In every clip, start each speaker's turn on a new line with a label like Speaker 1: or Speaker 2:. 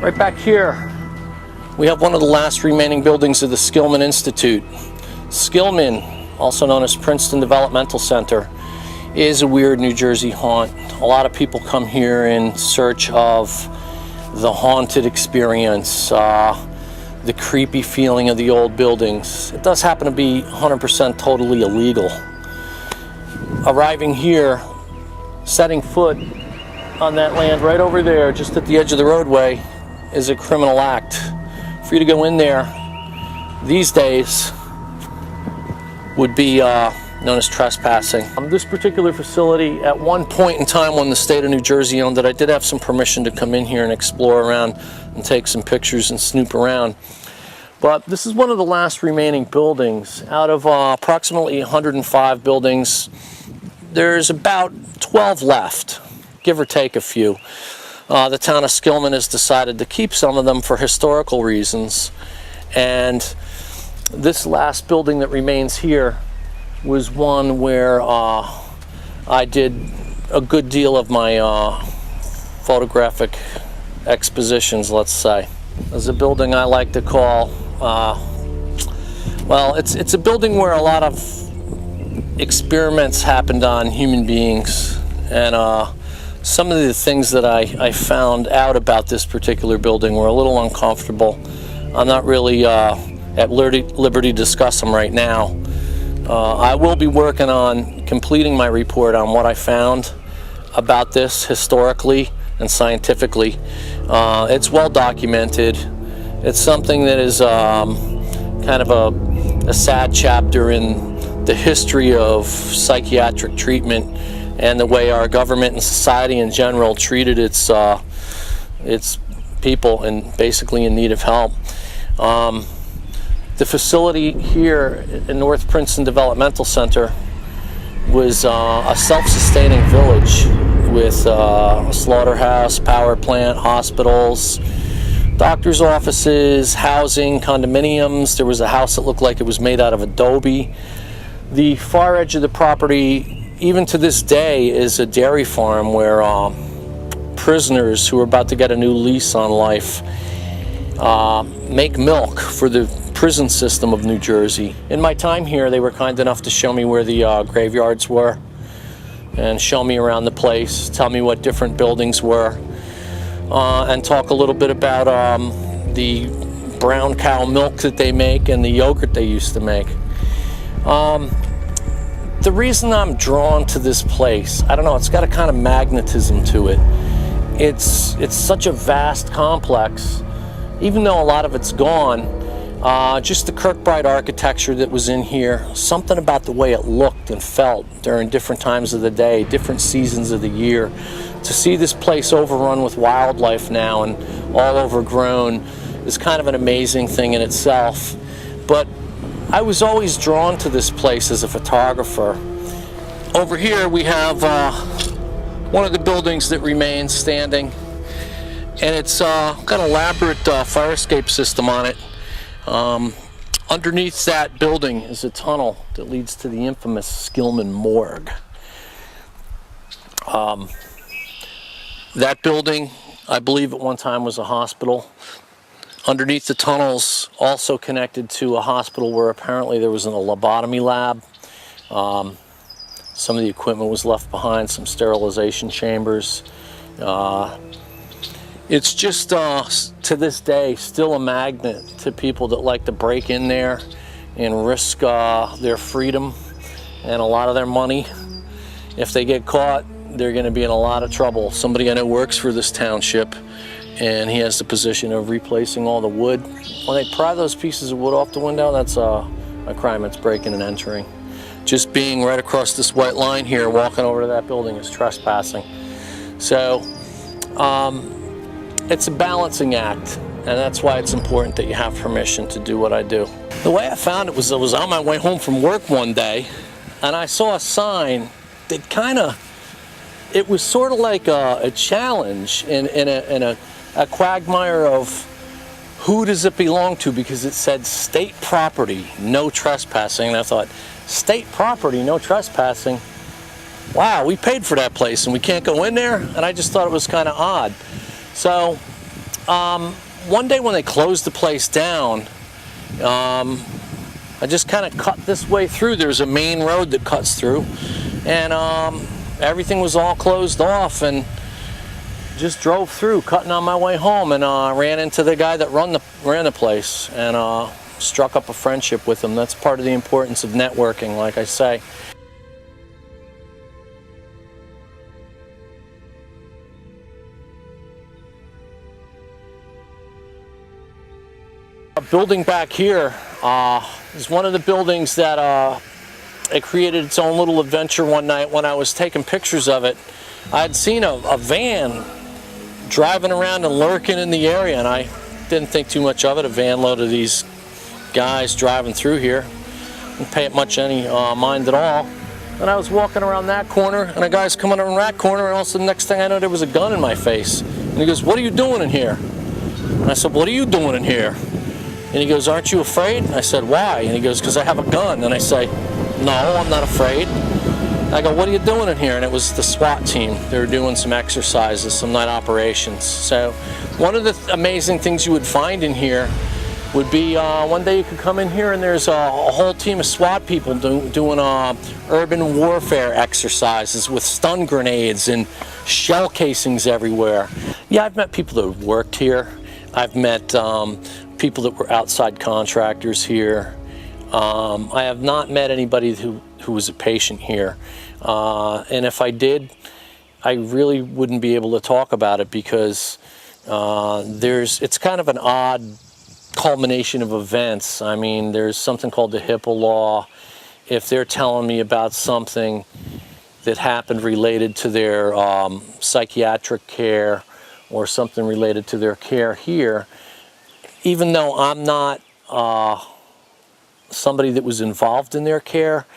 Speaker 1: Right back here, we have one of the last remaining buildings of the Skillman Institute. Skillman, also known as Princeton Developmental Center, is a weird New Jersey haunt. A lot of people come here in search of the haunted experience, the creepy feeling of the old buildings. It does happen to be 100% totally illegal. Arriving here, setting foot on that land right over there, just at the edge of the roadway, is a criminal act. For you to go in there these days would be known as trespassing. This particular facility, at one point in time when the state of New Jersey owned it, I did have some permission to come in here and explore around and take some pictures and snoop around. But this is one of the last remaining buildings. Out of approximately 105 buildings, there's about 12 left, give or take a few. The town of Skillman has decided to keep some of them for historical reasons, and this last building that remains here was one where I did a good deal of my photographic expositions, let's say. There's a building I like to call, well, it's a building where a lot of experiments happened on human beings, and some of the things that I found out about this particular building were a little uncomfortable. I'm not really at liberty to discuss them right now. I will be working on completing my report on what I found about this historically and scientifically. It's well documented. It's something that is kind of a sad chapter in the history of psychiatric treatment and the way our government and society in general treated its people and basically in need of help. The facility here in North Princeton Developmental Center was a self-sustaining village with a slaughterhouse, power plant, hospitals, doctor's offices, housing, condominiums. There was a house that looked like it was made out of adobe. The far edge of the property, even to this day, is a dairy farm where prisoners who are about to get a new lease on life make milk for the prison system of New Jersey. In my time here, they were kind enough to show me where the graveyards were and show me around the place, tell me what different buildings were, and talk a little bit about the brown cow milk that they make and the yogurt they used to make. The reason I'm drawn to this place, I don't know, it's got a kind of magnetism to it. It's such a vast complex, even though a lot of it's gone. Just the Kirkbride architecture that was in here, something about the way it looked and felt during different times of the day, different seasons of the year. To see this place overrun with wildlife now and all overgrown is kind of an amazing thing in itself. But I was always drawn to this place as a photographer. Over here we have one of the buildings that remains standing, and it's got an elaborate fire escape system on it. Underneath that building is a tunnel that leads to the infamous Skillman morgue. That building, I believe at one time, was a hospital. Underneath the tunnels, also connected to a hospital where apparently there was a lobotomy lab. Some of the equipment was left behind, some sterilization chambers. It's just, to this day, still a magnet to people that like to break in there and risk their freedom and a lot of their money. If they get caught, they're going to be in a lot of trouble. Somebody I know works for this township, and he has the position of replacing all the wood. When they pry those pieces of wood off the window, that's a crime. It's breaking and entering. Just being right across this white line here, walking over to that building, is trespassing. So, it's a balancing act, and that's why it's important that you have permission to do what I do. The way I found it was I was on my way home from work one day, and I saw a sign that it was sort of like a challenge in a quagmire of who does it belong to, because it said state property, no trespassing. And I thought, state property, no trespassing? Wow, we paid for that place and we can't go in there? And I just thought it was kind of odd. So One day when they closed the place down, I just kind of cut this way through. There's a main road that cuts through, and everything was all closed off, and just drove through, cutting on my way home, and ran into the guy that ran the place, and struck up a friendship with him. That's part of the importance of networking, like I say. A building back here is one of the buildings that it created its own little adventure one night when I was taking pictures of it. I'd seen a van driving around and lurking in the area, and I didn't think too much of it. A van load of these guys driving through here. Didn't pay it much any mind at all. And I was walking around that corner, and a guy's coming around that corner, and also the next thing I know, there was a gun in my face. And he goes, "What are you doing in here?" And I said, "What are you doing in here?" And he goes, "Aren't you afraid?" And I said, "Why?" And he goes, "Because I have a gun." And I say, "No, I'm not afraid." I go, "What are you doing in here?" And it was the SWAT team. They were doing some exercises, some night operations. So one of the amazing things you would find in here would be one day you could come in here and there's a whole team of SWAT people doing urban warfare exercises with stun grenades and shell casings everywhere. Yeah, I've met people that have worked here. I've met people that were outside contractors here. I have not met anybody who was a patient here. And if I did, I really wouldn't be able to talk about it because it's kind of an odd culmination of events. I mean, there's something called the HIPAA law. If they're telling me about something that happened related to their psychiatric care or something related to their care here, even though I'm not somebody that was involved in their care,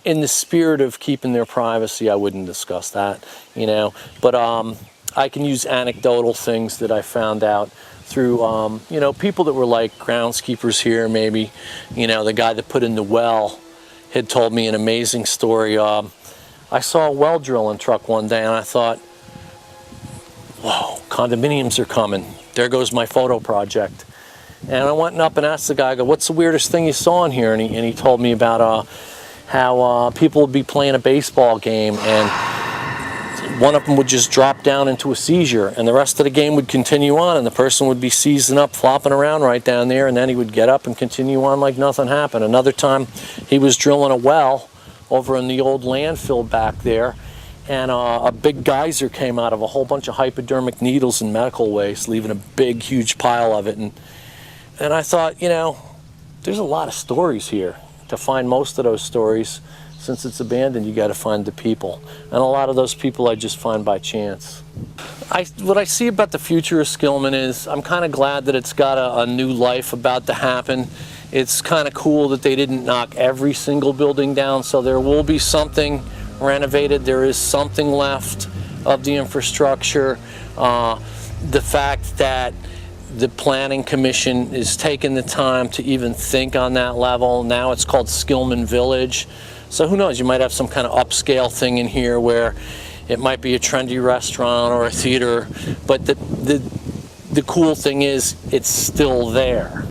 Speaker 1: in the spirit of keeping their privacy, I wouldn't discuss that, you know. But I can use anecdotal things that I found out through, you know, people that were like groundskeepers here, maybe. You know, the guy that put in the well had told me an amazing story. I saw a well drilling truck one day, and I thought, whoa, condominiums are coming. There goes my photo project. And I went up and asked the guy, I go, "What's the weirdest thing you saw in here?" And he told me about how people would be playing a baseball game, and one of them would just drop down into a seizure, and the rest of the game would continue on, and the person would be seizing up, flopping around right down there, and then he would get up and continue on like nothing happened. Another time, he was drilling a well over in the old landfill back there, and a big geyser came out of a whole bunch of hypodermic needles and medical waste, leaving a big, huge pile of it. And I thought, you know, there's a lot of stories here. To find most of those stories, since it's abandoned, you got to find the people. And a lot of those people I just find by chance. What I see about the future of Skillman is I'm kind of glad that it's got a new life about to happen. It's kind of cool that they didn't knock every single building down, so there will be something renovated. There is something left of the infrastructure. The fact that the Planning Commission is taking the time to even think on that level. Now it's called Skillman Village. So who knows, you might have some kind of upscale thing in here where it might be a trendy restaurant or a theater, but the cool thing is it's still there.